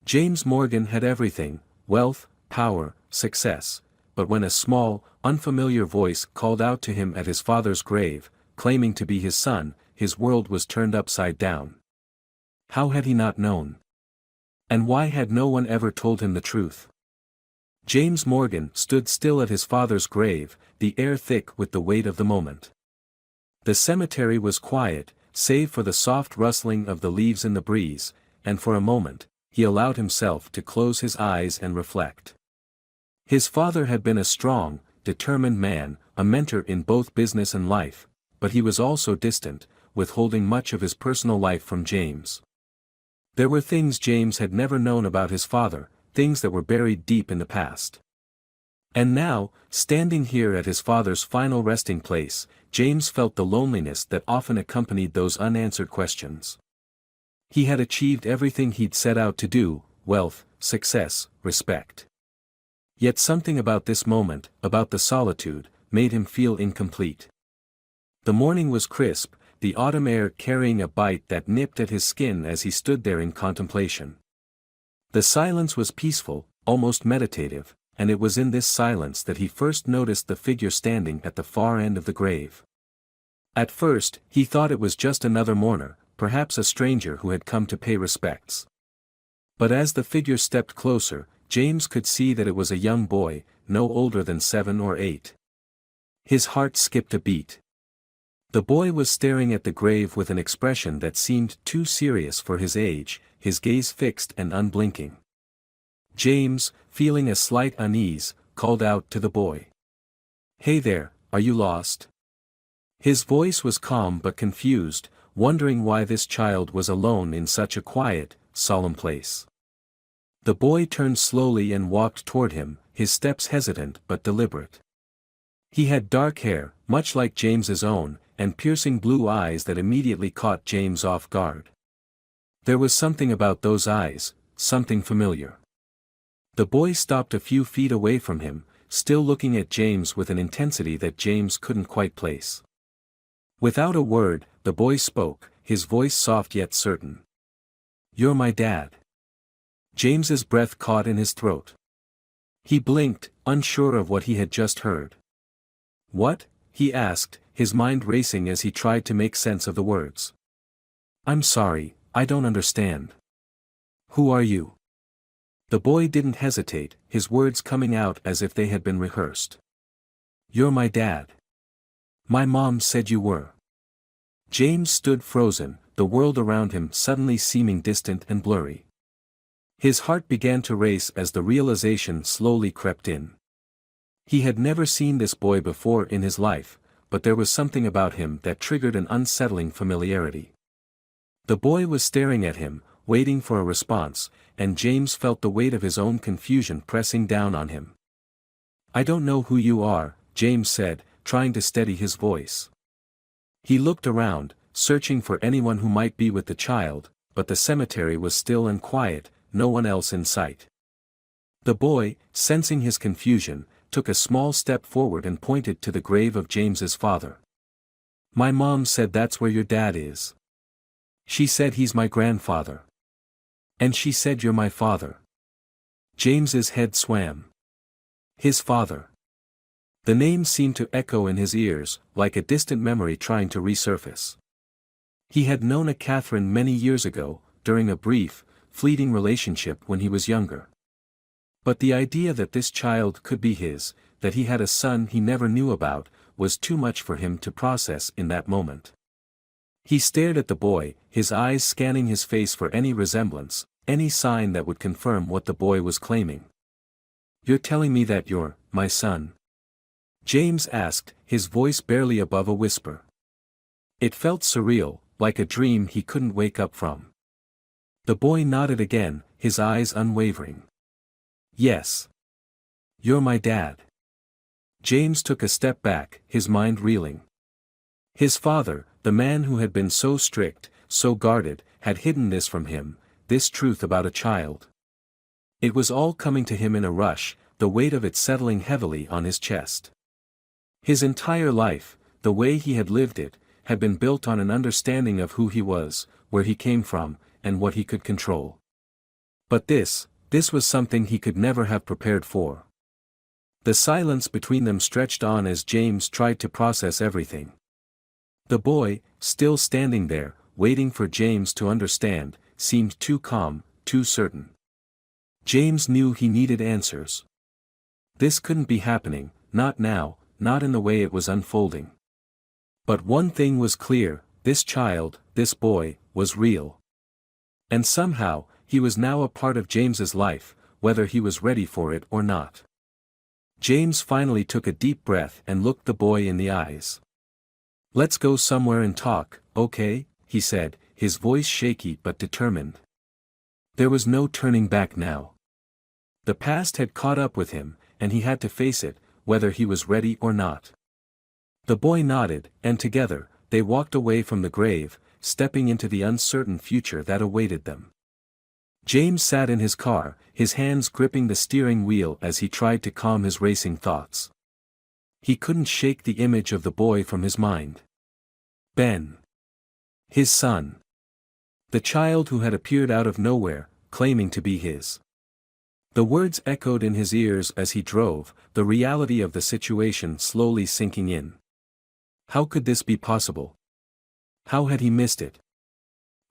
James Morgan had everything: wealth, power, success, but when a small, unfamiliar voice called out to him at his father's grave, claiming to be his son, his world was turned upside down. How had he not known? And why had no one ever told him the truth? James Morgan stood still at his father's grave, the air thick with the weight of the moment. The cemetery was quiet, save for the soft rustling of the leaves in the breeze, and for a moment, he allowed himself to close his eyes and reflect. His father had been a strong, determined man, a mentor in both business and life, but he was also distant, withholding much of his personal life from James. There were things James had never known about his father, things that were buried deep in the past. And now, standing here at his father's final resting place, James felt the loneliness that often accompanied those unanswered questions. He had achieved everything he'd set out to do: wealth, success, respect. Yet something about this moment, about the solitude, made him feel incomplete. The morning was crisp, the autumn air carrying a bite that nipped at his skin as he stood there in contemplation. The silence was peaceful, almost meditative, and it was in this silence that he first noticed the figure standing at the far end of the grave. At first, he thought it was just another mourner, perhaps a stranger who had come to pay respects. But as the figure stepped closer, James could see that it was a young boy, no older than 7 or 8. His heart skipped a beat. The boy was staring at the grave with an expression that seemed too serious for his age, his gaze fixed and unblinking. James, feeling a slight unease, called out to the boy. "Hey there, are you lost?" His voice was calm but confused, wondering why this child was alone in such a quiet, solemn place. The boy turned slowly and walked toward him, his steps hesitant but deliberate. He had dark hair, much like James's own, and piercing blue eyes that immediately caught James off guard. There was something about those eyes, something familiar. The boy stopped a few feet away from him, still looking at James with an intensity that James couldn't quite place. Without a word, the boy spoke, his voice soft yet certain. "You're my dad." James's breath caught in his throat. He blinked, unsure of what he had just heard. "What?" he asked, his mind racing as he tried to make sense of the words. "I'm sorry, I don't understand." "Who are you?" The boy didn't hesitate, his words coming out as if they had been rehearsed. "You're my dad. My mom said you were." James stood frozen, the world around him suddenly seeming distant and blurry. His heart began to race as the realization slowly crept in. He had never seen this boy before in his life, but there was something about him that triggered an unsettling familiarity. The boy was staring at him, waiting for a response, and James felt the weight of his own confusion pressing down on him. "I don't know who you are," James said, trying to steady his voice. He looked around, searching for anyone who might be with the child, but the cemetery was still and quiet, no one else in sight. The boy, sensing his confusion, took a small step forward and pointed to the grave of James's father. "My mom said that's where your dad is. She said he's my grandfather. And she said you're my father." James's head swam. His father. The name seemed to echo in his ears, like a distant memory trying to resurface. He had known a Catherine many years ago, during a brief, fleeting relationship when he was younger. But the idea that this child could be his, that he had a son he never knew about, was too much for him to process in that moment. He stared at the boy, his eyes scanning his face for any resemblance, any sign that would confirm what the boy was claiming. "You're telling me that you're my son?" James asked, his voice barely above a whisper. It felt surreal, like a dream he couldn't wake up from. The boy nodded again, his eyes unwavering. "Yes. You're my dad." James took a step back, his mind reeling. His father, the man who had been so strict, so guarded, had hidden this from him, this truth about a child. It was all coming to him in a rush, the weight of it settling heavily on his chest. His entire life, the way he had lived it, had been built on an understanding of who he was, where he came from, and what he could control. But this was something he could never have prepared for. The silence between them stretched on as James tried to process everything. The boy, still standing there, waiting for James to understand, seemed too calm, too certain. James knew he needed answers. This couldn't be happening, not now, not in the way it was unfolding. But one thing was clear, this child, this boy, was real. And somehow, he was now a part of James's life, whether he was ready for it or not. James finally took a deep breath and looked the boy in the eyes. "Let's go somewhere and talk, okay?" he said, his voice shaky but determined. There was no turning back now. The past had caught up with him, and he had to face it, whether he was ready or not. The boy nodded, and together, they walked away from the grave, stepping into the uncertain future that awaited them. James sat in his car, his hands gripping the steering wheel as he tried to calm his racing thoughts. He couldn't shake the image of the boy from his mind. Ben. His son. The child who had appeared out of nowhere, claiming to be his. The words echoed in his ears as he drove, the reality of the situation slowly sinking in. How could this be possible? How had he missed it?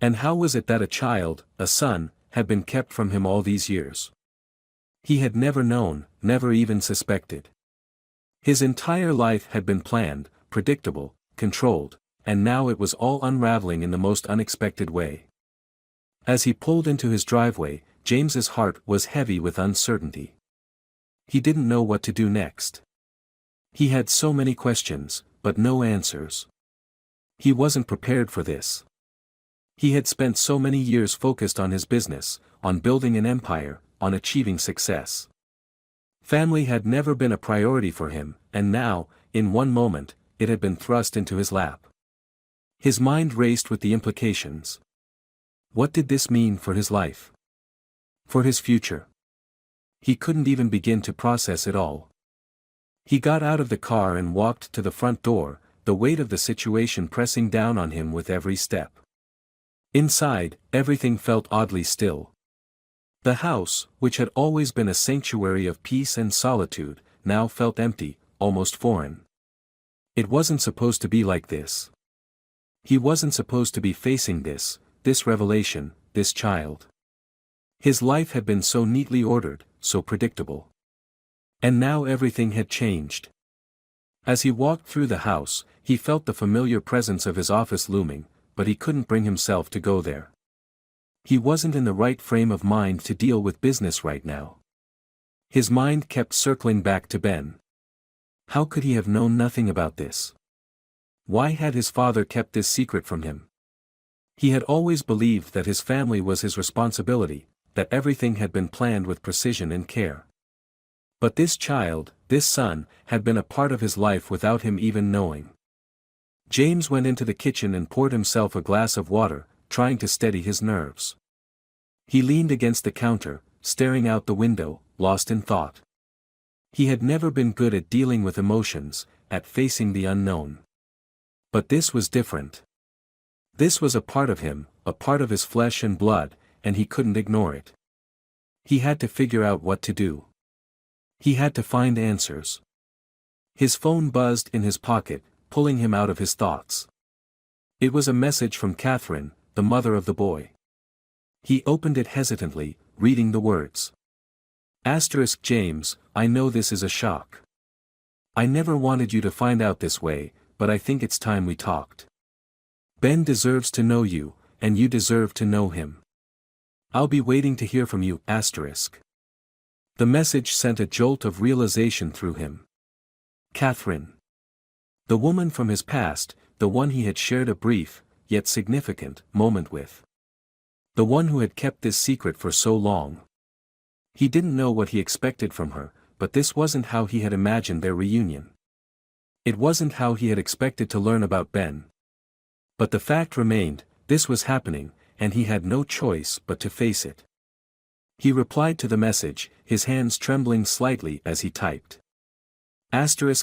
And how was it that a child, a son, had been kept from him all these years? He had never known, never even suspected. His entire life had been planned, predictable, controlled, and now it was all unraveling in the most unexpected way. As he pulled into his driveway, James's heart was heavy with uncertainty. He didn't know what to do next. He had so many questions, but no answers. He wasn't prepared for this. He had spent so many years focused on his business, on building an empire, on achieving success. Family had never been a priority for him, and now, in one moment, it had been thrust into his lap. His mind raced with the implications. What did this mean for his life? For his future? He couldn't even begin to process it all. He got out of the car and walked to the front door, the weight of the situation pressing down on him with every step. Inside, everything felt oddly still. The house, which had always been a sanctuary of peace and solitude, now felt empty, almost foreign. It wasn't supposed to be like this. He wasn't supposed to be facing this revelation, this child. His life had been so neatly ordered, so predictable. And now everything had changed. As he walked through the house, he felt the familiar presence of his office looming, but he couldn't bring himself to go there. He wasn't in the right frame of mind to deal with business right now. His mind kept circling back to Ben. How could he have known nothing about this? Why had his father kept this secret from him? He had always believed that his family was his responsibility, that everything had been planned with precision and care. But this child, this son, had been a part of his life without him even knowing. James went into the kitchen and poured himself a glass of water, trying to steady his nerves. He leaned against the counter, staring out the window, lost in thought. He had never been good at dealing with emotions, at facing the unknown. But this was different. This was a part of him, a part of his flesh and blood, and he couldn't ignore it. He had to figure out what to do. He had to find answers. His phone buzzed in his pocket, pulling him out of his thoughts. It was a message from Catherine, the mother of the boy. He opened it hesitantly, reading the words. James, I know this is a shock. I never wanted you to find out this way, but I think it's time we talked. Ben deserves to know you, and you deserve to know him. I'll be waiting to hear from you. The message sent a jolt of realization through him. Catherine. The woman from his past, the one he had shared a brief, yet significant, moment with. The one who had kept this secret for so long. He didn't know what he expected from her, but this wasn't how he had imagined their reunion. It wasn't how he had expected to learn about Ben. But the fact remained, this was happening, and he had no choice but to face it. He replied to the message, his hands trembling slightly as he typed.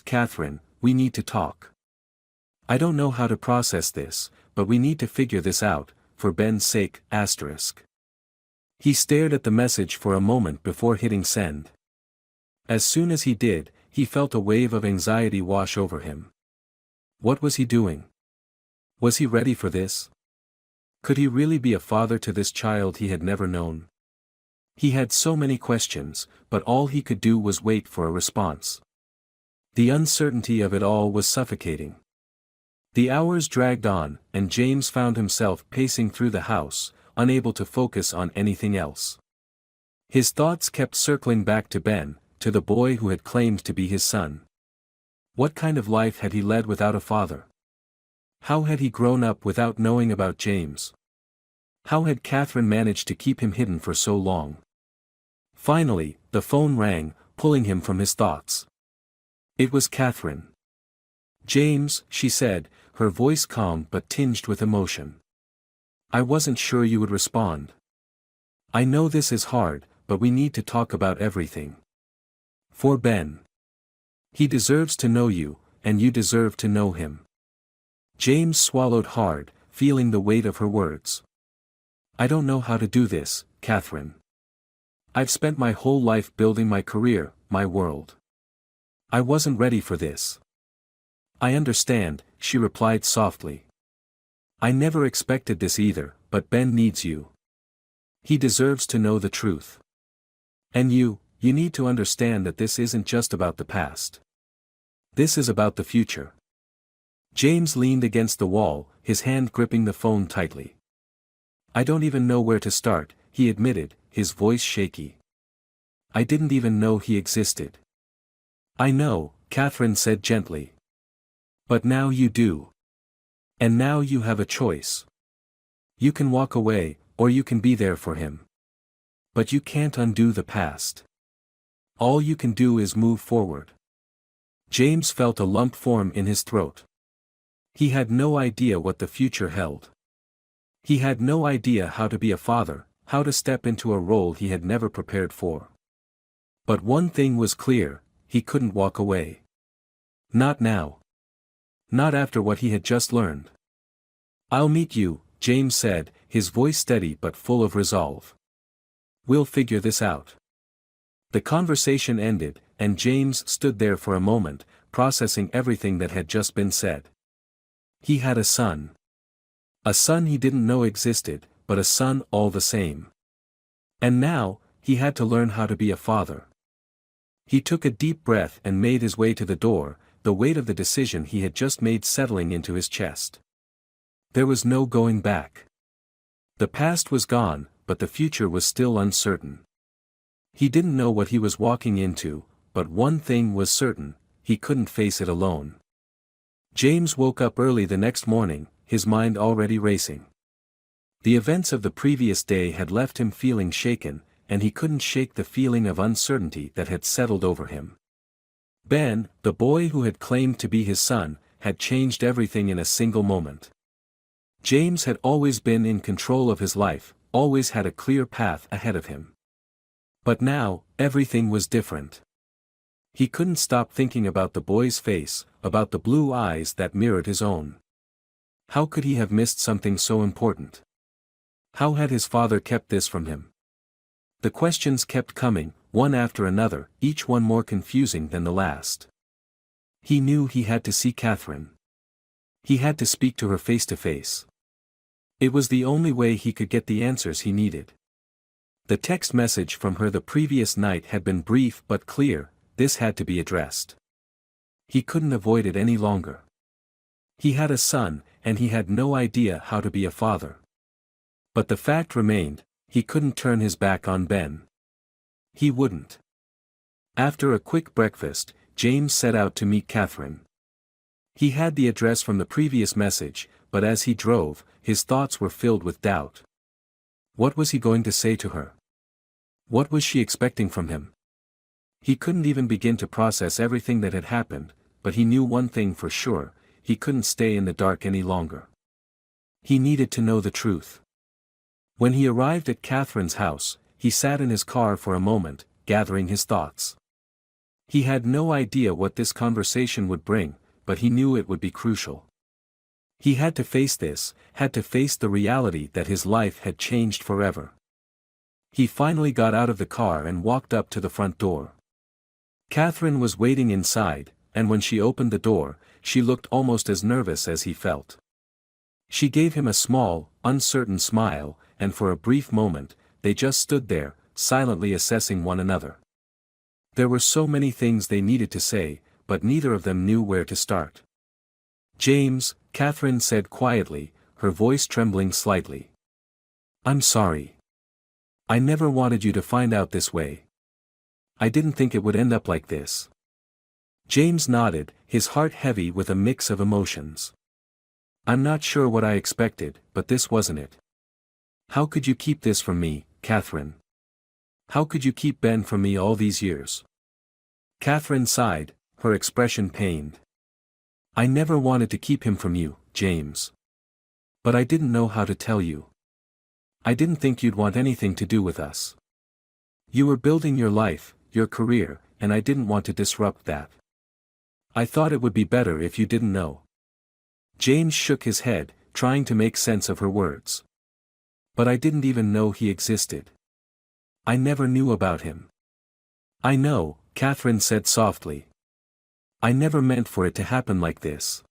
Catherine, we need to talk. I don't know how to process this, but we need to figure this out, for Ben's sake. He stared at the message for a moment before hitting send. As soon as he did, he felt a wave of anxiety wash over him. What was he doing? Was he ready for this? Could he really be a father to this child he had never known? He had so many questions, but all he could do was wait for a response. The uncertainty of it all was suffocating. The hours dragged on, and James found himself pacing through the house, unable to focus on anything else. His thoughts kept circling back to Ben, to the boy who had claimed to be his son. What kind of life had he led without a father? How had he grown up without knowing about James? How had Catherine managed to keep him hidden for so long? Finally, the phone rang, pulling him from his thoughts. It was Catherine. "James," she said, her voice calm but tinged with emotion. "I wasn't sure you would respond. I know this is hard, but we need to talk about everything. For Ben. He deserves to know you, and you deserve to know him." James swallowed hard, feeling the weight of her words. "I don't know how to do this, Catherine. I've spent my whole life building my career, my world. I wasn't ready for this." "I understand," she replied softly. "I never expected this either, but Ben needs you. He deserves to know the truth. And you need to understand that this isn't just about the past. This is about the future." James leaned against the wall, his hand gripping the phone tightly. "I don't even know where to start," he admitted, his voice shaky. "I didn't even know he existed." "I know," Catherine said gently. "But now you do. And now you have a choice. You can walk away, or you can be there for him. But you can't undo the past. All you can do is move forward." James felt a lump form in his throat. He had no idea what the future held. He had no idea how to be a father, how to step into a role he had never prepared for. But one thing was clear, he couldn't walk away. Not now. Not after what he had just learned. "I'll meet you," James said, his voice steady but full of resolve. "We'll figure this out." The conversation ended, and James stood there for a moment, processing everything that had just been said. He had a son. A son he didn't know existed, but a son all the same. And now, he had to learn how to be a father. He took a deep breath and made his way to the door, the weight of the decision he had just made settling into his chest. There was no going back. The past was gone, but the future was still uncertain. He didn't know what he was walking into, but one thing was certain, he couldn't face it alone. James woke up early the next morning, his mind already racing. The events of the previous day had left him feeling shaken, and he couldn't shake the feeling of uncertainty that had settled over him. Ben, the boy who had claimed to be his son, had changed everything in a single moment. James had always been in control of his life, always had a clear path ahead of him. But now, everything was different. He couldn't stop thinking about the boy's face, about the blue eyes that mirrored his own. How could he have missed something so important? How had his father kept this from him? The questions kept coming, one after another, each one more confusing than the last. He knew he had to see Catherine. He had to speak to her face to face. It was the only way he could get the answers he needed. The text message from her the previous night had been brief but clear, this had to be addressed. He couldn't avoid it any longer. He had a son, and he had no idea how to be a father. But the fact remained, he couldn't turn his back on Ben. He wouldn't. After a quick breakfast, James set out to meet Catherine. He had the address from the previous message, but as he drove, his thoughts were filled with doubt. What was he going to say to her? What was she expecting from him? He couldn't even begin to process everything that had happened, but he knew one thing for sure, he couldn't stay in the dark any longer. He needed to know the truth. When he arrived at Catherine's house, he sat in his car for a moment, gathering his thoughts. He had no idea what this conversation would bring, but he knew it would be crucial. He had to face this, had to face the reality that his life had changed forever. He finally got out of the car and walked up to the front door. Catherine was waiting inside, and when she opened the door, she looked almost as nervous as he felt. She gave him a small, uncertain smile, and for a brief moment, they just stood there, silently assessing one another. There were so many things they needed to say, but neither of them knew where to start. "James," Catherine said quietly, her voice trembling slightly. "I'm sorry. I never wanted you to find out this way. I didn't think it would end up like this." James nodded, his heart heavy with a mix of emotions. "I'm not sure what I expected, but this wasn't it. How could you keep this from me, Catherine? How could you keep Ben from me all these years?" Catherine sighed, her expression pained. "I never wanted to keep him from you, James. But I didn't know how to tell you. I didn't think you'd want anything to do with us. You were building your life, your career, and I didn't want to disrupt that. I thought it would be better if you didn't know." James shook his head, trying to make sense of her words. "But I didn't even know he existed. I never knew about him." "I know," Catherine said softly. "I never meant for it to happen like this.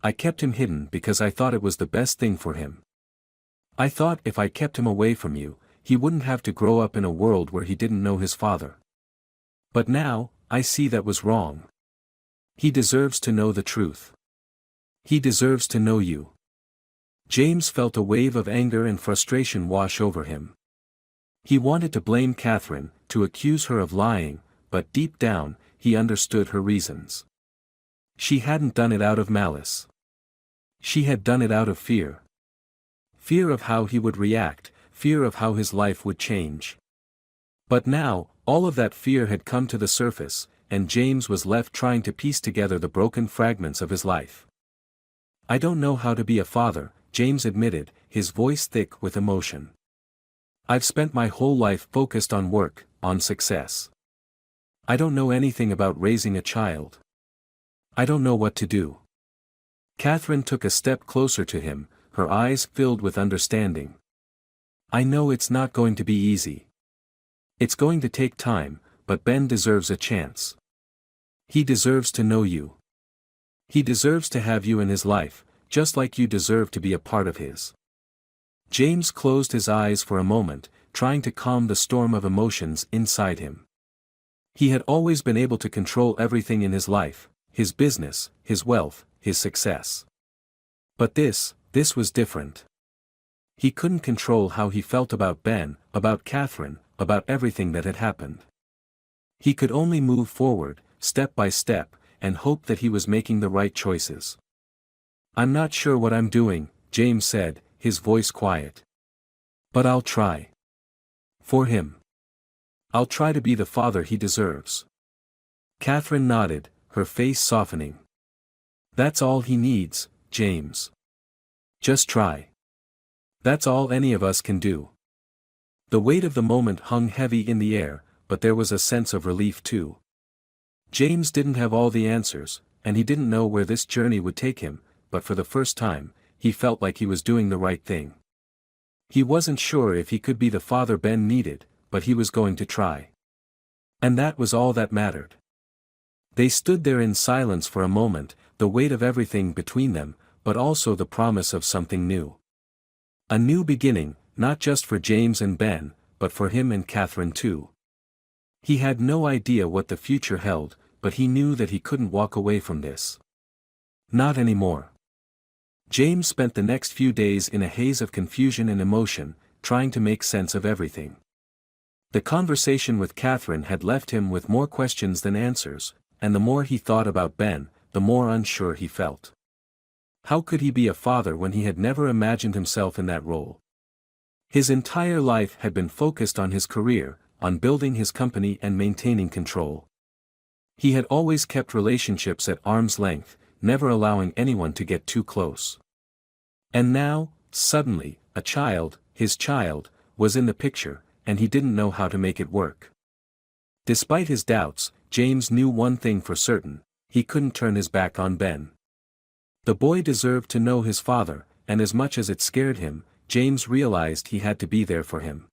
I kept him hidden because I thought it was the best thing for him. I thought if I kept him away from you, he wouldn't have to grow up in a world where he didn't know his father. But now, I see that was wrong. He deserves to know the truth. He deserves to know you." James felt a wave of anger and frustration wash over him. He wanted to blame Catherine, to accuse her of lying, but deep down, he understood her reasons. She hadn't done it out of malice. She had done it out of fear. Fear of how he would react, fear of how his life would change. But now, all of that fear had come to the surface, and James was left trying to piece together the broken fragments of his life. "I don't know how to be a father," James admitted, his voice thick with emotion. "I've spent my whole life focused on work, on success. I don't know anything about raising a child. I don't know what to do." Catherine took a step closer to him, her eyes filled with understanding. "I know it's not going to be easy. It's going to take time, but Ben deserves a chance. He deserves to know you. He deserves to have you in his life, just like you deserve to be a part of his." James closed his eyes for a moment, trying to calm the storm of emotions inside him. He had always been able to control everything in his life, his business, his wealth, his success. But this was different. He couldn't control how he felt about Ben, about Catherine, about everything that had happened. He could only move forward, step by step, and hope that he was making the right choices. "I'm not sure what I'm doing," James said, his voice quiet. "But I'll try. For him. I'll try to be the father he deserves." Catherine nodded, her face softening. "That's all he needs, James. Just try. That's all any of us can do." The weight of the moment hung heavy in the air, but there was a sense of relief too. James didn't have all the answers, and he didn't know where this journey would take him, but for the first time, he felt like he was doing the right thing. He wasn't sure if he could be the father Ben needed, but he was going to try. And that was all that mattered. They stood there in silence for a moment, the weight of everything between them, but also the promise of something new. A new beginning, not just for James and Ben, but for him and Catherine too. He had no idea what the future held, but he knew that he couldn't walk away from this. Not anymore. James spent the next few days in a haze of confusion and emotion, trying to make sense of everything. The conversation with Catherine had left him with more questions than answers, and the more he thought about Ben, the more unsure he felt. How could he be a father when he had never imagined himself in that role? His entire life had been focused on his career, on building his company and maintaining control. He had always kept relationships at arm's length, never allowing anyone to get too close. And now, suddenly, a child, his child, was in the picture, and he didn't know how to make it work. Despite his doubts, James knew one thing for certain: he couldn't turn his back on Ben. The boy deserved to know his father, and as much as it scared him, James realized he had to be there for him.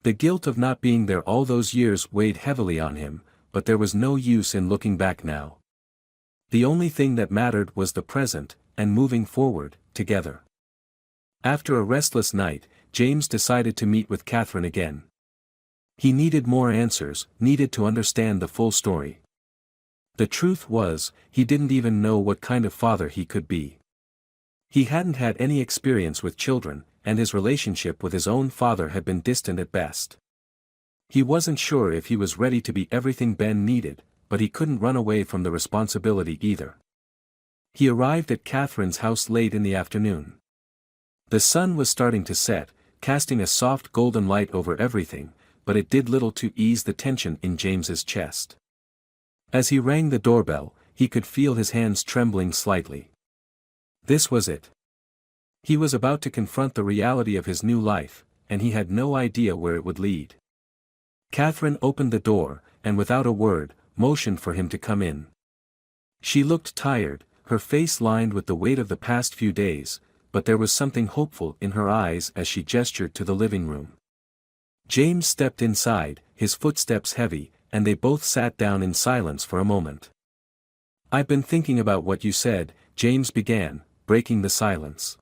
The guilt of not being there all those years weighed heavily on him, but there was no use in looking back now. The only thing that mattered was the present, and moving forward, together. After a restless night, James decided to meet with Catherine again. He needed more answers, needed to understand the full story. The truth was, he didn't even know what kind of father he could be. He hadn't had any experience with children, and his relationship with his own father had been distant at best. He wasn't sure if he was ready to be everything Ben needed, but he couldn't run away from the responsibility either. He arrived at Catherine's house late in the afternoon. The sun was starting to set, casting a soft golden light over everything, but it did little to ease the tension in James's chest. As he rang the doorbell, he could feel his hands trembling slightly. This was it. He was about to confront the reality of his new life, and he had no idea where it would lead. Catherine opened the door, and without a word, motioned for him to come in. She looked tired, her face lined with the weight of the past few days, but there was something hopeful in her eyes as she gestured to the living room. James stepped inside, his footsteps heavy, and they both sat down in silence for a moment. "I've been thinking about what you said," James began, breaking the silence.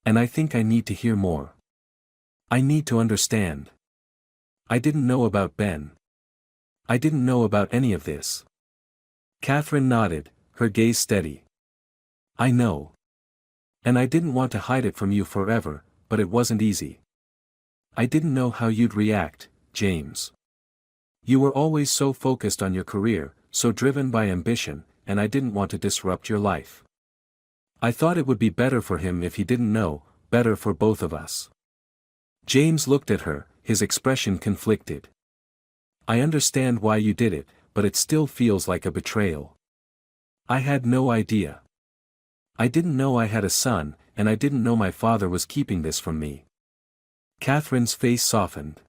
"And I think I need to hear more. I need to understand. I didn't know about Ben. I didn't know about any of this." Catherine nodded, her gaze steady. "I know. And I didn't want to hide it from you forever, but it wasn't easy. I didn't know how you'd react, James. You were always so focused on your career, so driven by ambition, and I didn't want to disrupt your life. I thought it would be better for him if he didn't know, better for both of us." James looked at her, his expression conflicted. "I understand why you did it, but it still feels like a betrayal. I had no idea. I didn't know I had a son, and I didn't know my father was keeping this from me." Catherine's face softened.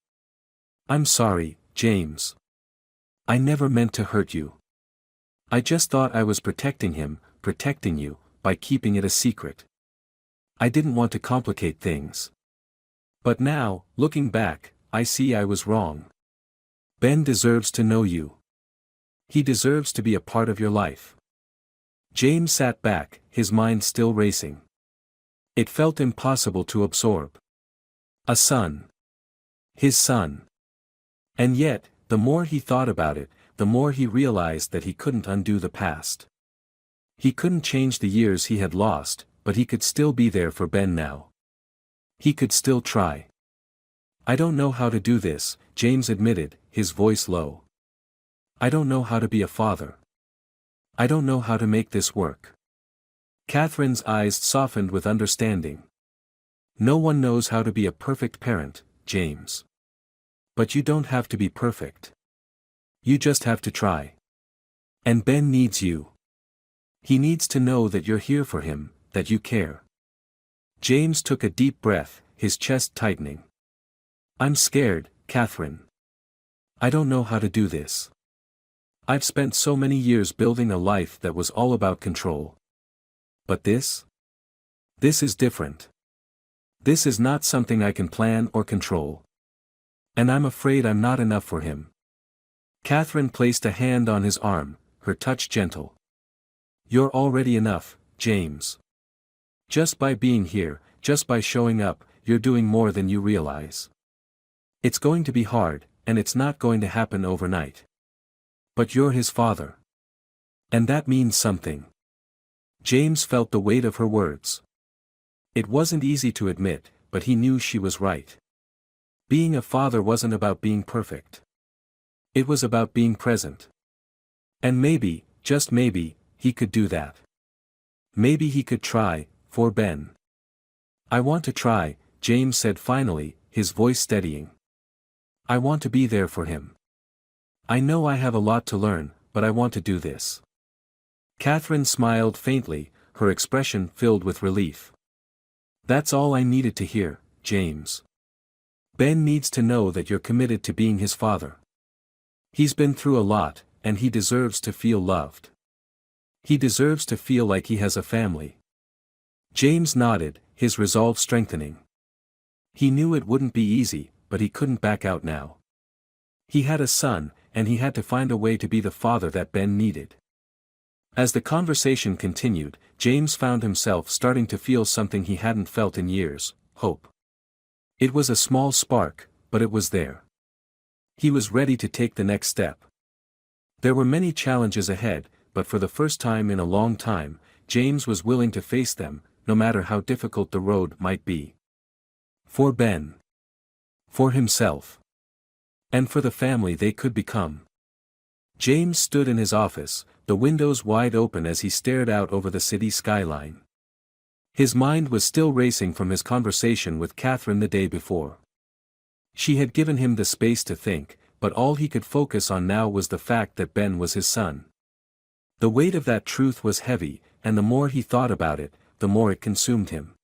"I'm sorry, James. I never meant to hurt you. I just thought I was protecting him, protecting you, by keeping it a secret. I didn't want to complicate things. But now, looking back, I see I was wrong. Ben deserves to know you. He deserves to be a part of your life." James sat back, his mind still racing. It felt impossible to absorb. A son. His son. And yet, the more he thought about it, the more he realized that he couldn't undo the past. He couldn't change the years he had lost, but he could still be there for Ben now. He could still try. "I don't know how to do this," James admitted, his voice low. "I don't know how to be a father. I don't know how to make this work." Catherine's eyes softened with understanding. "No one knows how to be a perfect parent, James. But you don't have to be perfect. You just have to try. And Ben needs you. He needs to know that you're here for him, that you care." James took a deep breath, his chest tightening. "I'm scared, Catherine. I don't know how to do this. I've spent so many years building a life that was all about control. But this? This is different. This is not something I can plan or control. And I'm afraid I'm not enough for him." Catherine placed a hand on his arm, her touch gentle. "You're already enough, James. Just by being here, just by showing up, you're doing more than you realize. It's going to be hard, and it's not going to happen overnight. But you're his father. And that means something." James felt the weight of her words. It wasn't easy to admit, but he knew she was right. Being a father wasn't about being perfect. It was about being present. And maybe, just maybe, he could do that. Maybe he could try, for Ben. "I want to try," James said finally, his voice steadying. "I want to be there for him. I know I have a lot to learn, but I want to do this." Catherine smiled faintly, her expression filled with relief. "That's all I needed to hear, James. Ben needs to know that you're committed to being his father. He's been through a lot, and he deserves to feel loved. He deserves to feel like he has a family." James nodded, his resolve strengthening. He knew it wouldn't be easy, but he couldn't back out now. He had a son, and he had to find a way to be the father that Ben needed. As the conversation continued, James found himself starting to feel something he hadn't felt in years: hope. It was a small spark, but it was there. He was ready to take the next step. There were many challenges ahead, but for the first time in a long time, James was willing to face them, no matter how difficult the road might be. For Ben. For himself. And for the family they could become. James stood in his office, the windows wide open as he stared out over the city skyline. His mind was still racing from his conversation with Catherine the day before. She had given him the space to think, but all he could focus on now was the fact that Ben was his son. The weight of that truth was heavy, and the more he thought about it, the more it consumed him.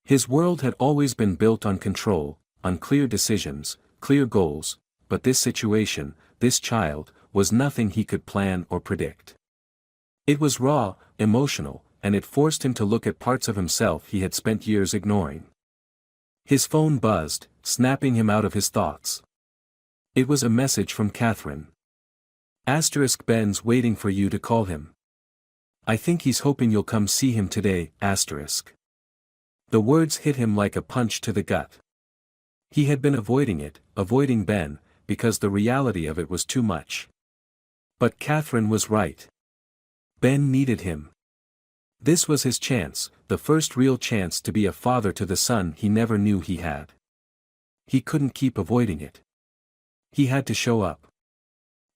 His world had always been built on control, on clear decisions, clear goals, but this situation, this child, was nothing he could plan or predict. It was raw, emotional, and it forced him to look at parts of himself he had spent years ignoring. His phone buzzed, snapping him out of his thoughts. It was a message from Catherine. Ben's waiting for you to call him. I think he's hoping you'll come see him today. The words hit him like a punch to the gut. He had been avoiding Ben, because the reality of it was too much. But Catherine was right. Ben needed him. This was his chance, the first real chance to be a father to the son he never knew he had. He couldn't keep avoiding it. He had to show up.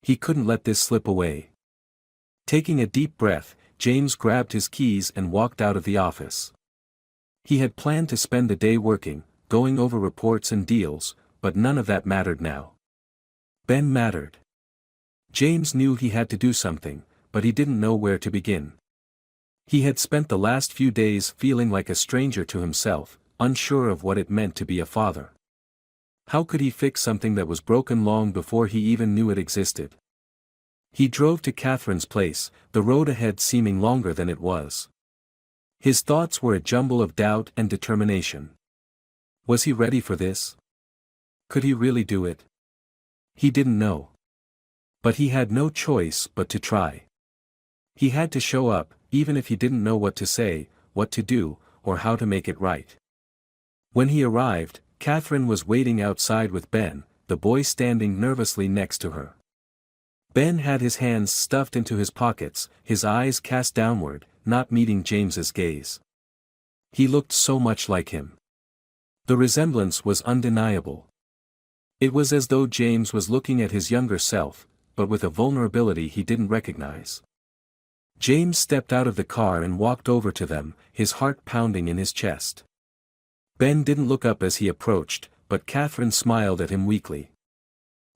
He couldn't let this slip away. Taking a deep breath, James grabbed his keys and walked out of the office. He had planned to spend the day working, going over reports and deals, but none of that mattered now. Ben mattered. James knew he had to do something, but he didn't know where to begin. He had spent the last few days feeling like a stranger to himself, unsure of what it meant to be a father. How could he fix something that was broken long before he even knew it existed? He drove to Catherine's place, the road ahead seeming longer than it was. His thoughts were a jumble of doubt and determination. Was he ready for this? Could he really do it? He didn't know. But he had no choice but to try. He had to show up, even if he didn't know what to say, what to do, or how to make it right. When he arrived, Catherine was waiting outside with Ben, the boy standing nervously next to her. Ben had his hands stuffed into his pockets, his eyes cast downward, not meeting James's gaze. He looked so much like him. The resemblance was undeniable. It was as though James was looking at his younger self, but with a vulnerability he didn't recognize. James stepped out of the car and walked over to them, his heart pounding in his chest. Ben didn't look up as he approached, but Catherine smiled at him weakly.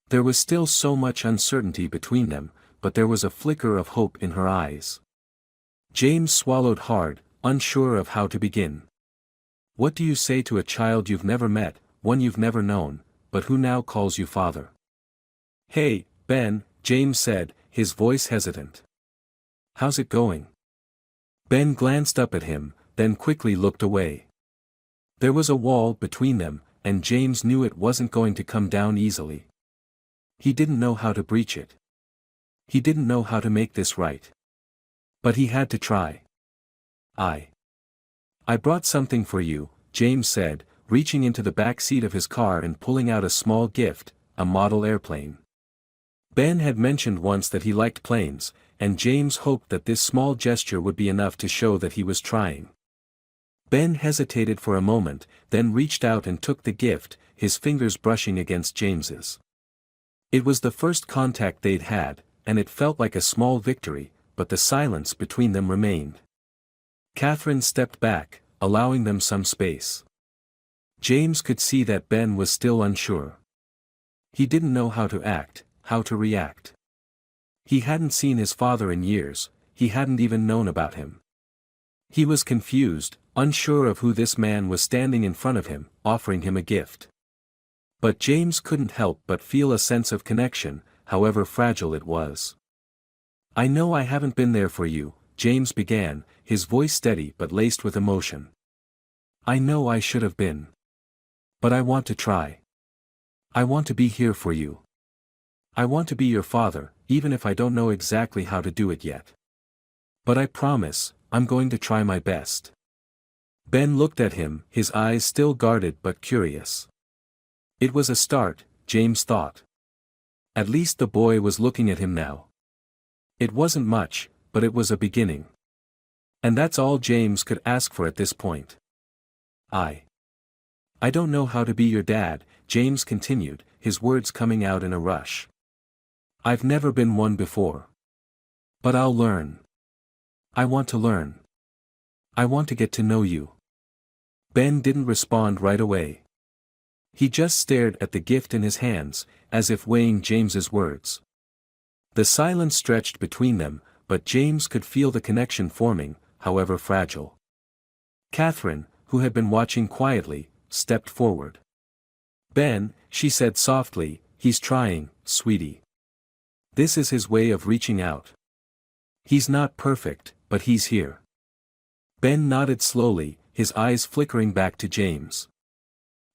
There was still so much uncertainty between them, but there was a flicker of hope in her eyes. James swallowed hard, unsure of how to begin. What do you say to a child you've never met, one you've never known, but who now calls you father? Hey, Ben, James said, his voice hesitant. How's it going? Ben glanced up at him, then quickly looked away. There was a wall between them, and James knew it wasn't going to come down easily. He didn't know how to breach it. He didn't know how to make this right. But he had to try. I brought something for you, James said, reaching into the back seat of his car and pulling out a small gift, a model airplane. Ben had mentioned once that he liked planes, and James hoped that this small gesture would be enough to show that he was trying. Ben hesitated for a moment, then reached out and took the gift, his fingers brushing against James's. It was the first contact they'd had, and it felt like a small victory, but the silence between them remained. Catherine stepped back, allowing them some space. James could see that Ben was still unsure. He didn't know how to act, how to react. He hadn't seen his father in years, he hadn't even known about him. He was confused, unsure of who this man was standing in front of him, offering him a gift. But James couldn't help but feel a sense of connection, however fragile it was. I know I haven't been there for you, James began, his voice steady but laced with emotion. I know I should have been. But I want to try. I want to be here for you. I want to be your father, even if I don't know exactly how to do it yet. But I promise, I'm going to try my best. Ben looked at him, his eyes still guarded but curious. It was a start, James thought. At least the boy was looking at him now. It wasn't much, but it was a beginning. And that's all James could ask for at this point. I don't know how to be your dad, James continued, his words coming out in a rush. I've never been one before. But I'll learn. I want to learn. I want to get to know you. Ben didn't respond right away. He just stared at the gift in his hands, as if weighing James's words. The silence stretched between them, but James could feel the connection forming, however fragile. Catherine, who had been watching quietly, stepped forward. Ben, she said softly, he's trying, sweetie. This is his way of reaching out. He's not perfect, but he's here. Ben nodded slowly, his eyes flickering back to James.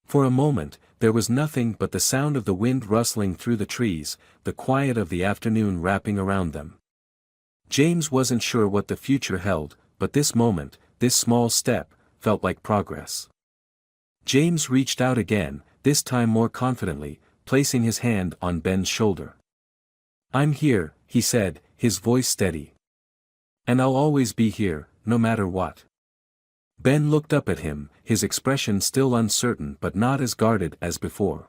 For a moment, there was nothing but the sound of the wind rustling through the trees, the quiet of the afternoon wrapping around them. James wasn't sure what the future held, but this moment, this small step, felt like progress. James reached out again, this time more confidently, placing his hand on Ben's shoulder. I'm here, he said, his voice steady. And I'll always be here, no matter what. Ben looked up at him, his expression still uncertain but not as guarded as before.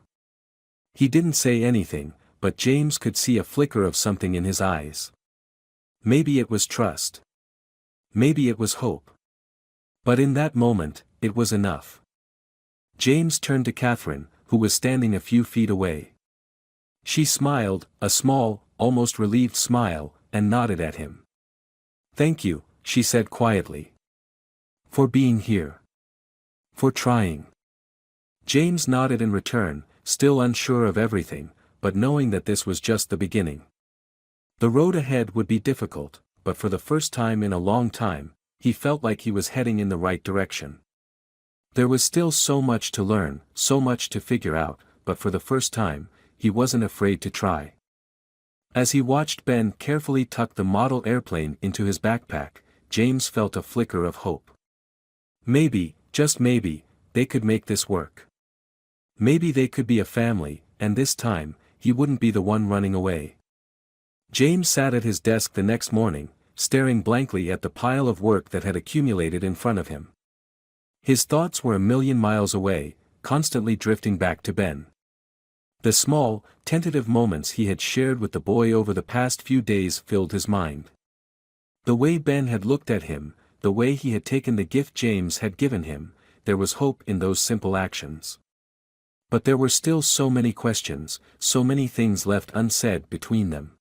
He didn't say anything, but James could see a flicker of something in his eyes. Maybe it was trust. Maybe it was hope. But in that moment, it was enough. James turned to Catherine, who was standing a few feet away. She smiled, a small, almost relieved smile, and nodded at him. Thank you, she said quietly. For being here. For trying. James nodded in return, still unsure of everything, but knowing that this was just the beginning. The road ahead would be difficult, but for the first time in a long time, he felt like he was heading in the right direction. There was still so much to learn, so much to figure out, but for the first time, he wasn't afraid to try. As he watched Ben carefully tuck the model airplane into his backpack, James felt a flicker of hope. Maybe, just maybe, they could make this work. Maybe they could be a family, and this time, he wouldn't be the one running away. James sat at his desk the next morning, staring blankly at the pile of work that had accumulated in front of him. His thoughts were a million miles away, constantly drifting back to Ben. The small, tentative moments he had shared with the boy over the past few days filled his mind. The way Ben had looked at him, the way he had taken the gift James had given him, there was hope in those simple actions. But there were still so many questions, so many things left unsaid between them.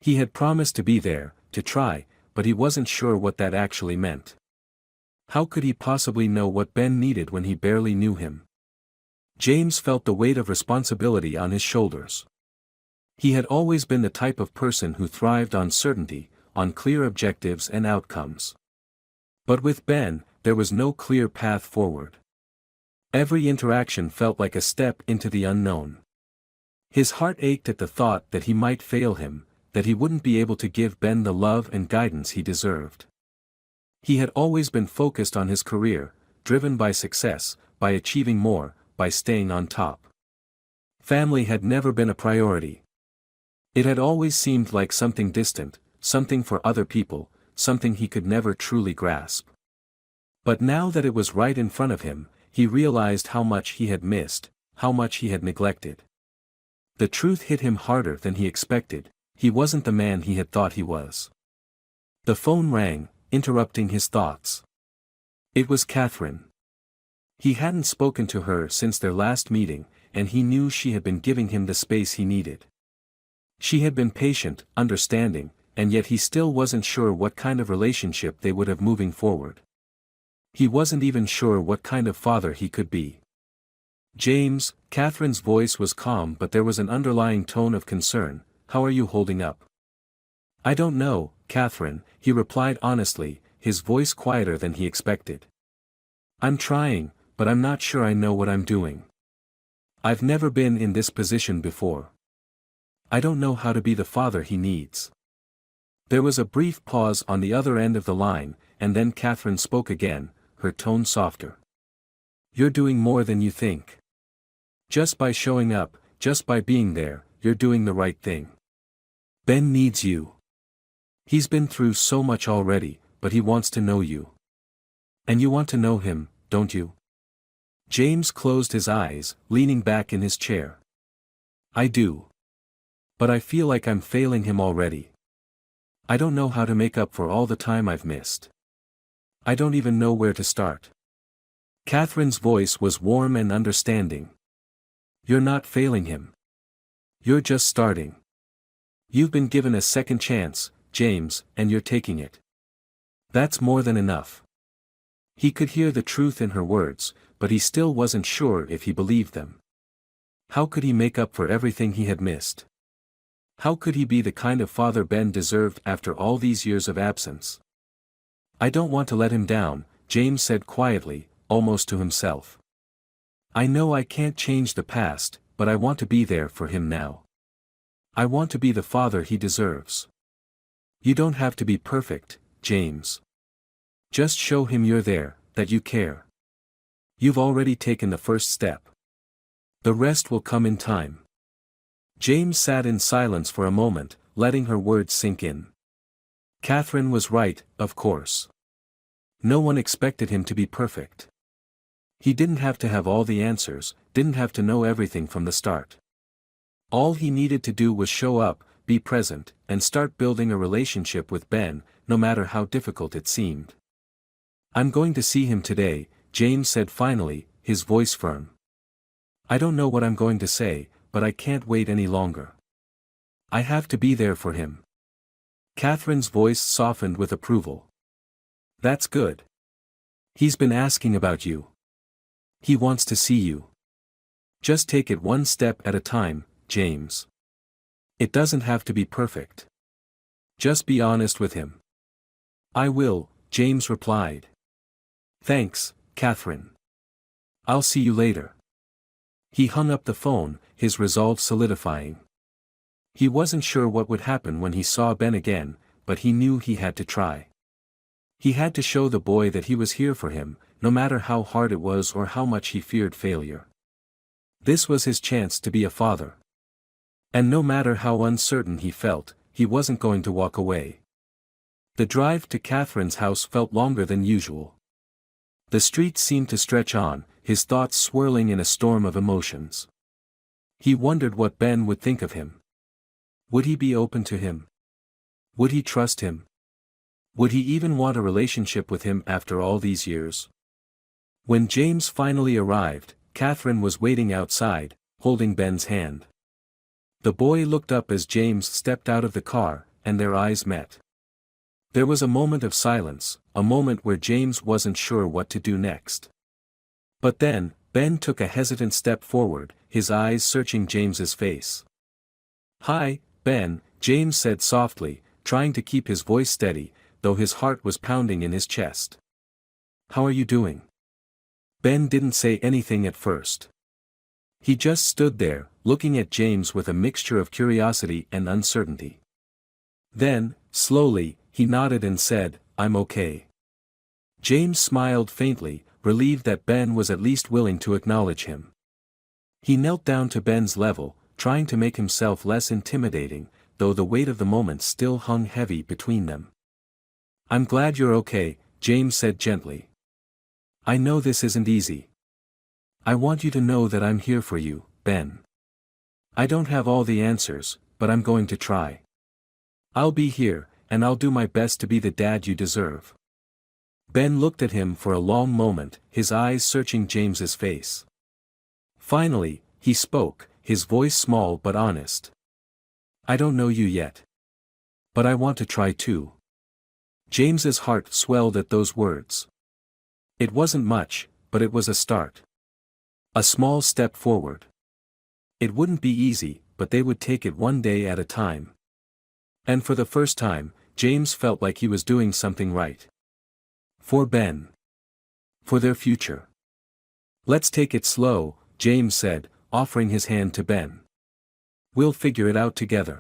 He had promised to be there, to try, but he wasn't sure what that actually meant. How could he possibly know what Ben needed when he barely knew him? James felt the weight of responsibility on his shoulders. He had always been the type of person who thrived on certainty, on clear objectives and outcomes. But with Ben, there was no clear path forward. Every interaction felt like a step into the unknown. His heart ached at the thought that he might fail him, that he wouldn't be able to give Ben the love and guidance he deserved. He had always been focused on his career, driven by success, by achieving more, by staying on top. Family had never been a priority. It had always seemed like something distant, something for other people, something he could never truly grasp. But now that it was right in front of him, he realized how much he had missed, how much he had neglected. The truth hit him harder than he expected, he wasn't the man he had thought he was. The phone rang, interrupting his thoughts. It was Catherine. He hadn't spoken to her since their last meeting, and he knew she had been giving him the space he needed. She had been patient, understanding, and yet he still wasn't sure what kind of relationship they would have moving forward. He wasn't even sure what kind of father he could be. James, Catherine's voice was calm, but there was an underlying tone of concern. How are you holding up? I don't know, Catherine, he replied honestly, his voice quieter than he expected. I'm trying, but I'm not sure I know what I'm doing. I've never been in this position before. I don't know how to be the father he needs. There was a brief pause on the other end of the line, and then Catherine spoke again, her tone softer. You're doing more than you think. Just by showing up, just by being there, you're doing the right thing. Ben needs you. He's been through so much already, but he wants to know you. And you want to know him, don't you? James closed his eyes, leaning back in his chair. I do. But I feel like I'm failing him already. I don't know how to make up for all the time I've missed. I don't even know where to start. Catherine's voice was warm and understanding. You're not failing him. You're just starting. You've been given a second chance, James, and you're taking it. That's more than enough. He could hear the truth in her words, but he still wasn't sure if he believed them. How could he make up for everything he had missed? How could he be the kind of father Ben deserved after all these years of absence? I don't want to let him down, James said quietly, almost to himself. I know I can't change the past, but I want to be there for him now. I want to be the father he deserves. You don't have to be perfect, James. Just show him you're there, that you care. You've already taken the first step. The rest will come in time. James sat in silence for a moment, letting her words sink in. Catherine was right, of course. No one expected him to be perfect. He didn't have to have all the answers, didn't have to know everything from the start. All he needed to do was show up, be present, and start building a relationship with Ben, no matter how difficult it seemed. I'm going to see him today, James said finally, his voice firm. I don't know what I'm going to say, but I can't wait any longer. I have to be there for him. Catherine's voice softened with approval. That's good. He's been asking about you. He wants to see you. Just take it one step at a time, James. It doesn't have to be perfect. Just be honest with him. I will, James replied. Thanks, Catherine. I'll see you later. He hung up the phone, his resolve solidifying. He wasn't sure what would happen when he saw Ben again, but he knew he had to try. He had to show the boy that he was here for him, no matter how hard it was or how much he feared failure. This was his chance to be a father. And no matter how uncertain he felt, he wasn't going to walk away. The drive to Catherine's house felt longer than usual. The street seemed to stretch on, his thoughts swirling in a storm of emotions. He wondered what Ben would think of him. Would he be open to him? Would he trust him? Would he even want a relationship with him after all these years? When James finally arrived, Catherine was waiting outside, holding Ben's hand. The boy looked up as James stepped out of the car, and their eyes met. There was a moment of silence, a moment where James wasn't sure what to do next. But then, Ben took a hesitant step forward, his eyes searching James's face. Hi, Ben, James said softly, trying to keep his voice steady, though his heart was pounding in his chest. How are you doing? Ben didn't say anything at first. He just stood there, looking at James with a mixture of curiosity and uncertainty. Then, slowly, he nodded and said, I'm okay. James smiled faintly, relieved that Ben was at least willing to acknowledge him. He knelt down to Ben's level, trying to make himself less intimidating, though the weight of the moment still hung heavy between them. I'm glad you're okay, James said gently. I know this isn't easy. I want you to know that I'm here for you, Ben. I don't have all the answers, but I'm going to try. I'll be here, and I'll do my best to be the dad you deserve. Ben looked at him for a long moment, his eyes searching James's face. Finally, he spoke, his voice small but honest. I don't know you yet. But I want to try too. James's heart swelled at those words. It wasn't much, but it was a start. A small step forward. It wouldn't be easy, but they would take it one day at a time. And for the first time, James felt like he was doing something right. For Ben. For their future. Let's take it slow, James said, offering his hand to Ben. "We'll figure it out together."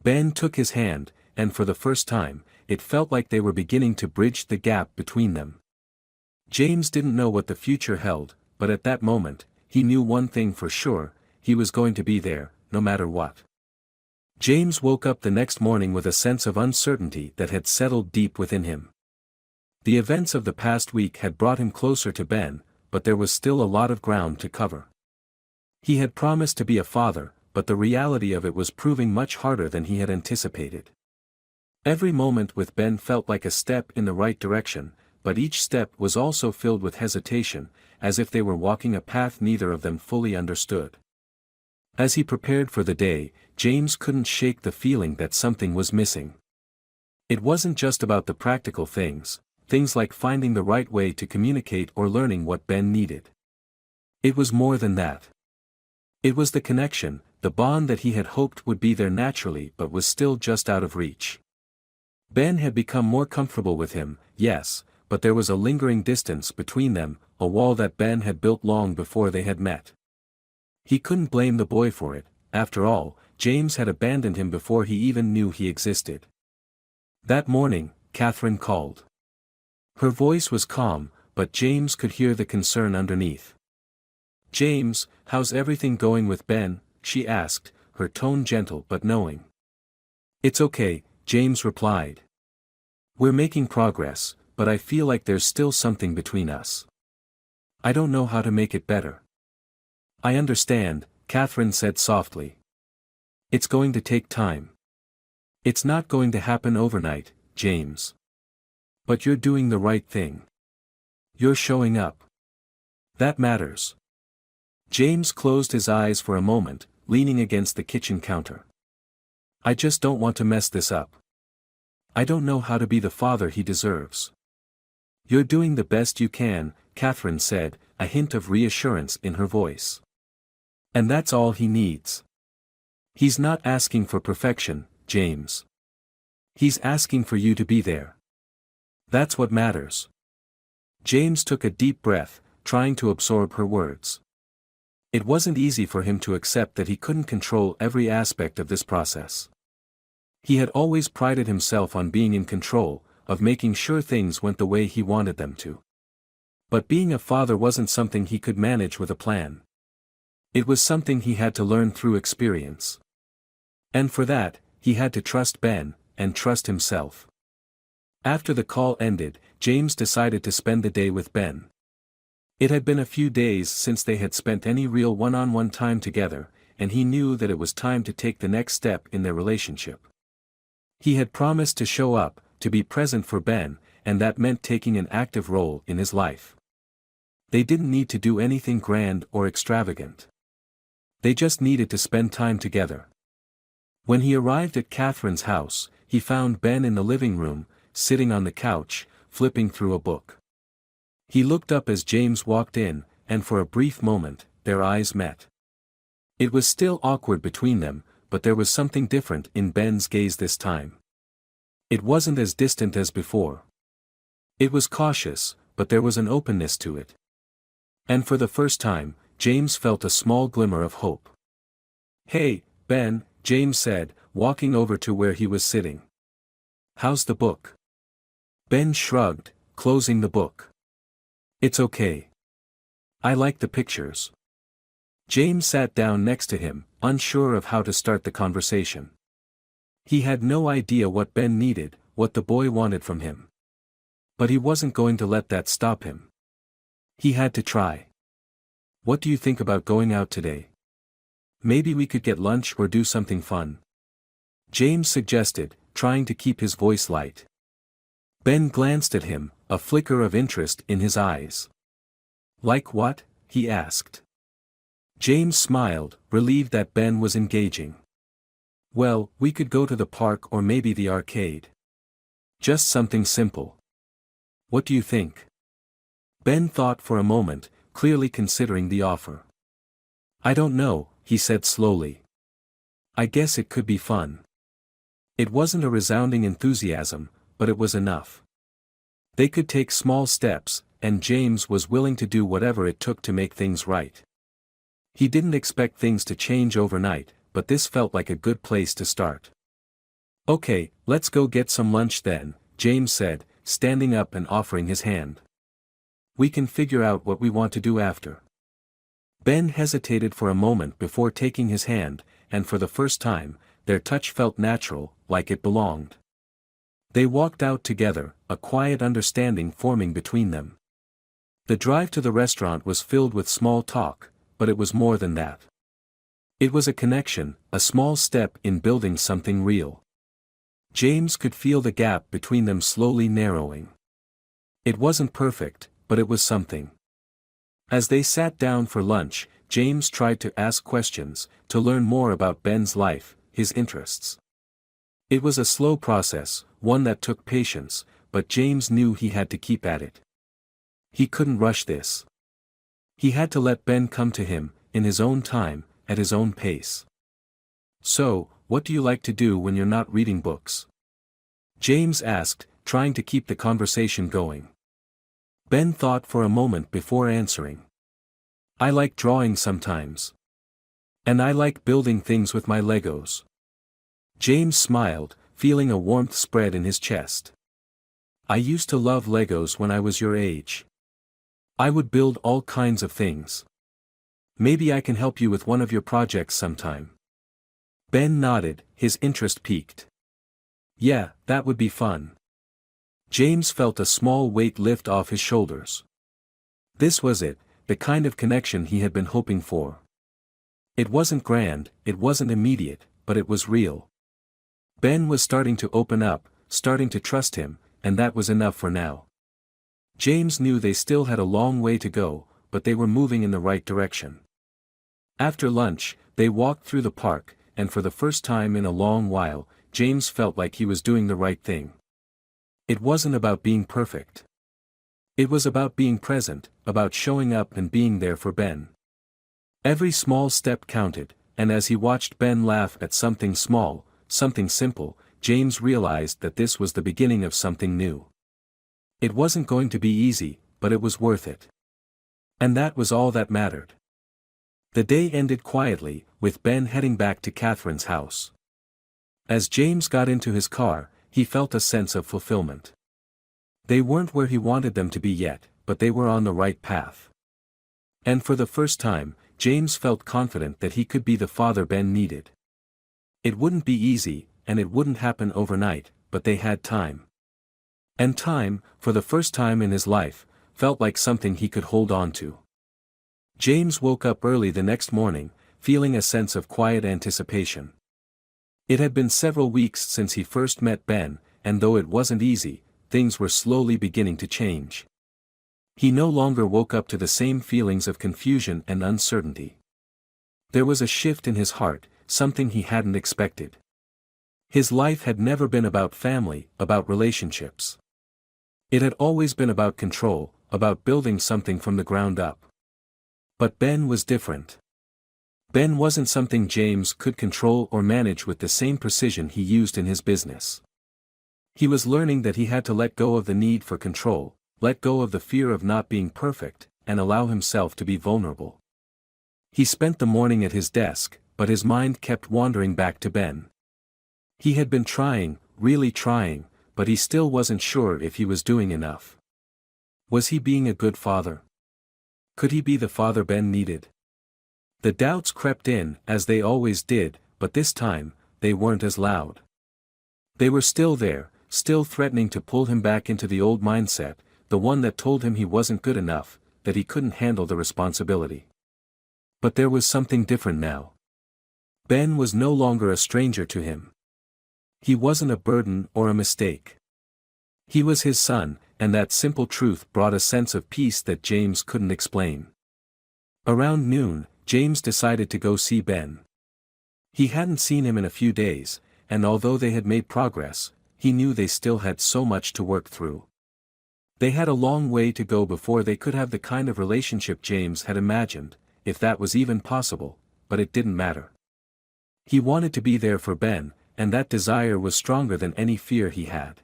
Ben took his hand, and for the first time, it felt like they were beginning to bridge the gap between them. James didn't know what the future held, but at that moment, he knew one thing for sure: he was going to be there, no matter what. James woke up the next morning with a sense of uncertainty that had settled deep within him. The events of the past week had brought him closer to Ben, but there was still a lot of ground to cover. He had promised to be a father, but the reality of it was proving much harder than he had anticipated. Every moment with Ben felt like a step in the right direction, but each step was also filled with hesitation, as if they were walking a path neither of them fully understood. As he prepared for the day, James couldn't shake the feeling that something was missing. It wasn't just about the practical things like finding the right way to communicate or learning what Ben needed. It was more than that. It was the connection, the bond that he had hoped would be there naturally but was still just out of reach. Ben had become more comfortable with him, yes, but there was a lingering distance between them, a wall that Ben had built long before they had met. He couldn't blame the boy for it. After all, James had abandoned him before he even knew he existed. That morning, Catherine called. Her voice was calm, but James could hear the concern underneath. "James, how's everything going with Ben?" she asked, her tone gentle but knowing. "It's okay," James replied. "We're making progress, but I feel like there's still something between us. I don't know how to make it better." "I understand," Catherine said softly. "It's going to take time. It's not going to happen overnight, James. But you're doing the right thing. You're showing up. That matters." James closed his eyes for a moment, leaning against the kitchen counter. "I just don't want to mess this up. I don't know how to be the father he deserves." "You're doing the best you can," Catherine said, a hint of reassurance in her voice. "And that's all he needs. He's not asking for perfection, James. He's asking for you to be there. That's what matters." James took a deep breath, trying to absorb her words. It wasn't easy for him to accept that he couldn't control every aspect of this process. He had always prided himself on being in control, of making sure things went the way he wanted them to. But being a father wasn't something he could manage with a plan. It was something he had to learn through experience. And for that, he had to trust Ben, and trust himself. After the call ended, James decided to spend the day with Ben. It had been a few days since they had spent any real one-on-one time together, and he knew that it was time to take the next step in their relationship. He had promised to show up, to be present for Ben, and that meant taking an active role in his life. They didn't need to do anything grand or extravagant. They just needed to spend time together. When he arrived at Catherine's house, he found Ben in the living room, sitting on the couch, flipping through a book. He looked up as James walked in, and for a brief moment, their eyes met. It was still awkward between them, but there was something different in Ben's gaze this time. It wasn't as distant as before. It was cautious, but there was an openness to it. And for the first time, James felt a small glimmer of hope. "Hey, Ben," James said, walking over to where he was sitting. "How's the book?" Ben shrugged, closing the book. "It's okay. I like the pictures." James sat down next to him, unsure of how to start the conversation. He had no idea what Ben needed, what the boy wanted from him. But he wasn't going to let that stop him. He had to try. "What do you think about going out today? Maybe we could get lunch or do something fun," James suggested, trying to keep his voice light. Ben glanced at him, a flicker of interest in his eyes. "Like what?" he asked. James smiled, relieved that Ben was engaging. "Well, we could go to the park or maybe the arcade. Just something simple. What do you think?" Ben thought for a moment, clearly considering the offer. "I don't know," he said slowly. "I guess it could be fun." It wasn't a resounding enthusiasm, but it was enough. They could take small steps, and James was willing to do whatever it took to make things right. He didn't expect things to change overnight, but this felt like a good place to start. "Okay, let's go get some lunch then," James said, standing up and offering his hand. "We can figure out what we want to do after." Ben hesitated for a moment before taking his hand, and for the first time, their touch felt natural, like it belonged. They walked out together, a quiet understanding forming between them. The drive to the restaurant was filled with small talk, but it was more than that. It was a connection, a small step in building something real. James could feel the gap between them slowly narrowing. It wasn't perfect, but it was something. As they sat down for lunch, James tried to ask questions, to learn more about Ben's life, his interests. It was a slow process, one that took patience, but James knew he had to keep at it. He couldn't rush this. He had to let Ben come to him, in his own time, at his own pace. "So, what do you like to do when you're not reading books?" James asked, trying to keep the conversation going. Ben thought for a moment before answering. "I like drawing sometimes. And I like building things with my Legos." James smiled, feeling a warmth spread in his chest. "I used to love Legos when I was your age. I would build all kinds of things. Maybe I can help you with one of your projects sometime." Ben nodded, his interest piqued. "Yeah, that would be fun." James felt a small weight lift off his shoulders. This was it, the kind of connection he had been hoping for. It wasn't grand, it wasn't immediate, but it was real. Ben was starting to open up, starting to trust him, and that was enough for now. James knew they still had a long way to go, but they were moving in the right direction. After lunch, they walked through the park, and for the first time in a long while, James felt like he was doing the right thing. It wasn't about being perfect. It was about being present, about showing up and being there for Ben. Every small step counted, and as he watched Ben laugh at something small, something simple, James realized that this was the beginning of something new. It wasn't going to be easy, but it was worth it. And that was all that mattered. The day ended quietly, with Ben heading back to Catherine's house. As James got into his car, he felt a sense of fulfillment. They weren't where he wanted them to be yet, but they were on the right path. And for the first time, James felt confident that he could be the father Ben needed. It wouldn't be easy, and it wouldn't happen overnight, but they had time. And time, for the first time in his life, felt like something he could hold on to. James woke up early the next morning, feeling a sense of quiet anticipation. It had been several weeks since he first met Ben, and though it wasn't easy, things were slowly beginning to change. He no longer woke up to the same feelings of confusion and uncertainty. There was a shift in his heart, something he hadn't expected. His life had never been about family, about relationships. It had always been about control, about building something from the ground up. But Ben was different. Ben wasn't something James could control or manage with the same precision he used in his business. He was learning that he had to let go of the need for control, let go of the fear of not being perfect, and allow himself to be vulnerable. He spent the morning at his desk, but his mind kept wandering back to Ben. He had been trying, really trying, but he still wasn't sure if he was doing enough. Was he being a good father? Could he be the father Ben needed? The doubts crept in, as they always did, but this time, they weren't as loud. They were still there, still threatening to pull him back into the old mindset, the one that told him he wasn't good enough, that he couldn't handle the responsibility. But there was something different now. Ben was no longer a stranger to him. He wasn't a burden or a mistake. He was his son, and that simple truth brought a sense of peace that James couldn't explain. Around noon, James decided to go see Ben. He hadn't seen him in a few days, and although they had made progress, he knew they still had so much to work through. They had a long way to go before they could have the kind of relationship James had imagined, if that was even possible, but it didn't matter. He wanted to be there for Ben, and that desire was stronger than any fear he had.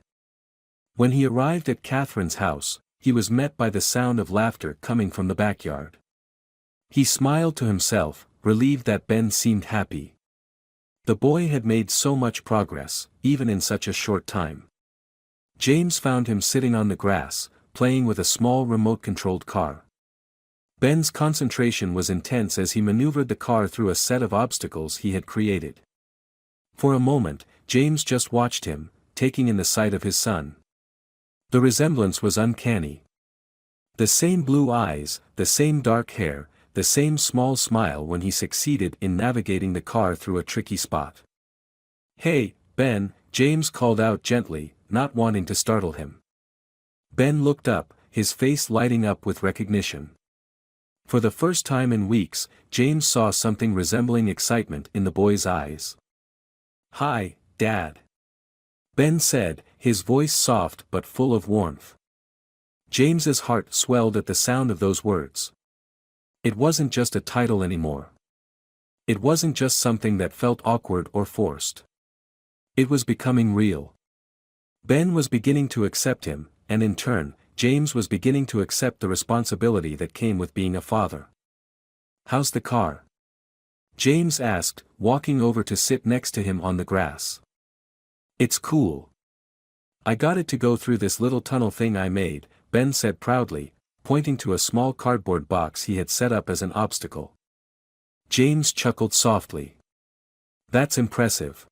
When he arrived at Catherine's house, he was met by the sound of laughter coming from the backyard. He smiled to himself, relieved that Ben seemed happy. The boy had made so much progress, even in such a short time. James found him sitting on the grass, playing with a small remote-controlled car. Ben's concentration was intense as he maneuvered the car through a set of obstacles he had created. For a moment, James just watched him, taking in the sight of his son. The resemblance was uncanny. The same blue eyes, the same dark hair, the same small smile when he succeeded in navigating the car through a tricky spot. "Hey, Ben," James called out gently, not wanting to startle him. Ben looked up, his face lighting up with recognition. For the first time in weeks, James saw something resembling excitement in the boy's eyes. "Hi, Dad," Ben said, his voice soft but full of warmth. James's heart swelled at the sound of those words. It wasn't just a title anymore. It wasn't just something that felt awkward or forced. It was becoming real. Ben was beginning to accept him, and in turn, James was beginning to accept the responsibility that came with being a father. "How's the car?" James asked, walking over to sit next to him on the grass. "It's cool. I got it to go through this little tunnel thing I made," Ben said proudly, pointing to a small cardboard box he had set up as an obstacle. James chuckled softly. "That's impressive.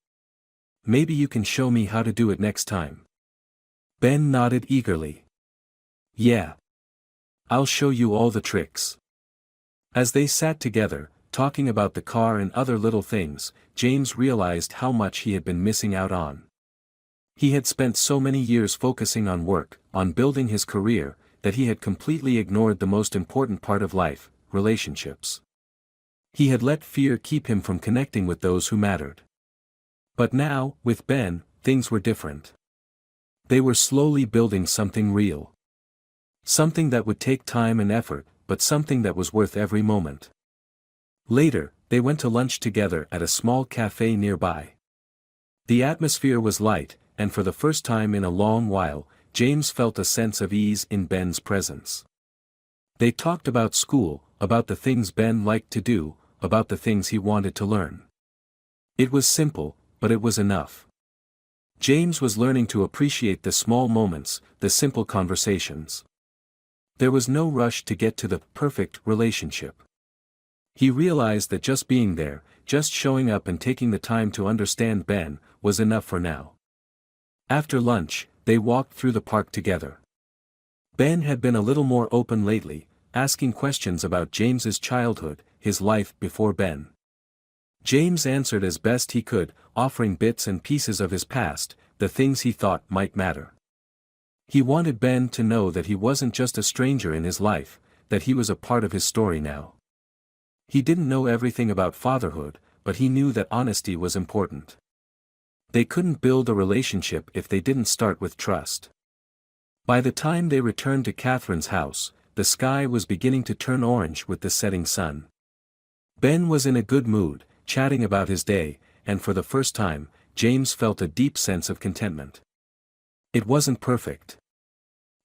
Maybe you can show me how to do it next time." Ben nodded eagerly. "Yeah. I'll show you all the tricks." As they sat together, talking about the car and other little things, James realized how much he had been missing out on. He had spent so many years focusing on work, on building his career, that he had completely ignored the most important part of life, relationships. He had let fear keep him from connecting with those who mattered. But now, with Ben, things were different. They were slowly building something real. Something that would take time and effort, but something that was worth every moment. Later, they went to lunch together at a small cafe nearby. The atmosphere was light, and for the first time in a long while, James felt a sense of ease in Ben's presence. They talked about school, about the things Ben liked to do, about the things he wanted to learn. It was simple, but it was enough. James was learning to appreciate the small moments, the simple conversations. There was no rush to get to the perfect relationship. He realized that just being there, just showing up and taking the time to understand Ben, was enough for now. After lunch, they walked through the park together. Ben had been a little more open lately, asking questions about James's childhood, his life before Ben. James answered as best he could, offering bits and pieces of his past, the things he thought might matter. He wanted Ben to know that he wasn't just a stranger in his life, that he was a part of his story now. He didn't know everything about fatherhood, but he knew that honesty was important. They couldn't build a relationship if they didn't start with trust. By the time they returned to Catherine's house, the sky was beginning to turn orange with the setting sun. Ben was in a good mood, chatting about his day, and for the first time, James felt a deep sense of contentment. It wasn't perfect.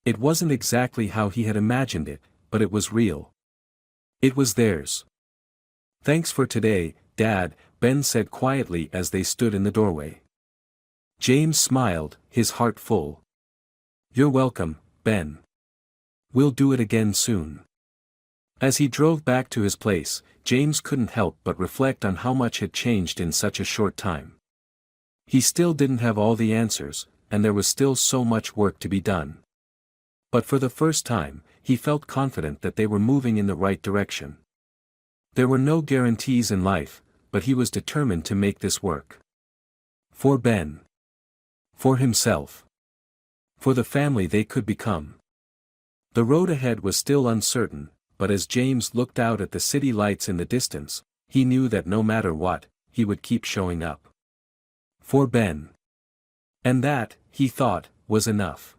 It wasn't exactly how he had imagined it, but it was real. It was theirs. "Thanks for today, Dad," Ben said quietly as they stood in the doorway. James smiled, his heart full. "You're welcome, Ben. We'll do it again soon." As he drove back to his place, James couldn't help but reflect on how much had changed in such a short time. He still didn't have all the answers, and there was still so much work to be done. But for the first time, he felt confident that they were moving in the right direction. There were no guarantees in life, but he was determined to make this work. For Ben. For himself. For the family they could become. The road ahead was still uncertain, but as James looked out at the city lights in the distance, he knew that no matter what, he would keep showing up. For Ben. And that, he thought, was enough.